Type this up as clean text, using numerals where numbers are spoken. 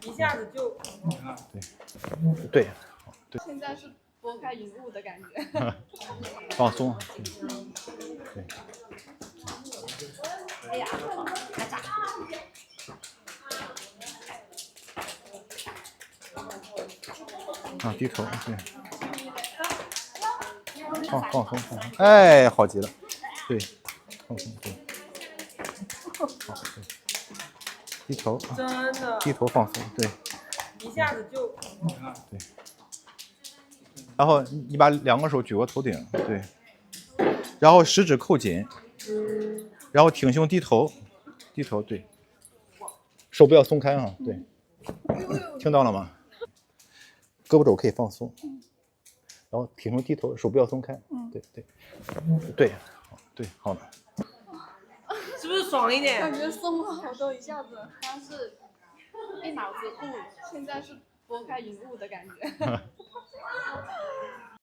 一下子就对，现在是拨开云雾的感觉。放松，对，哎呀，啊，低头，对，放松，哎，好极了，对，放松，对，好，对，低头，真的低头放松，对，一下子就对，然后你把两个手举过头顶，对，然后食指扣紧，然后挺胸低头，对，手不要松开啊，对，听到了吗？胳膊肘可以放松，然后挺胸低头，手不要松开，对，好的。是不是爽一点？感觉松了好多一下子，刚是一脑子雾，现在是拨开云雾的感觉。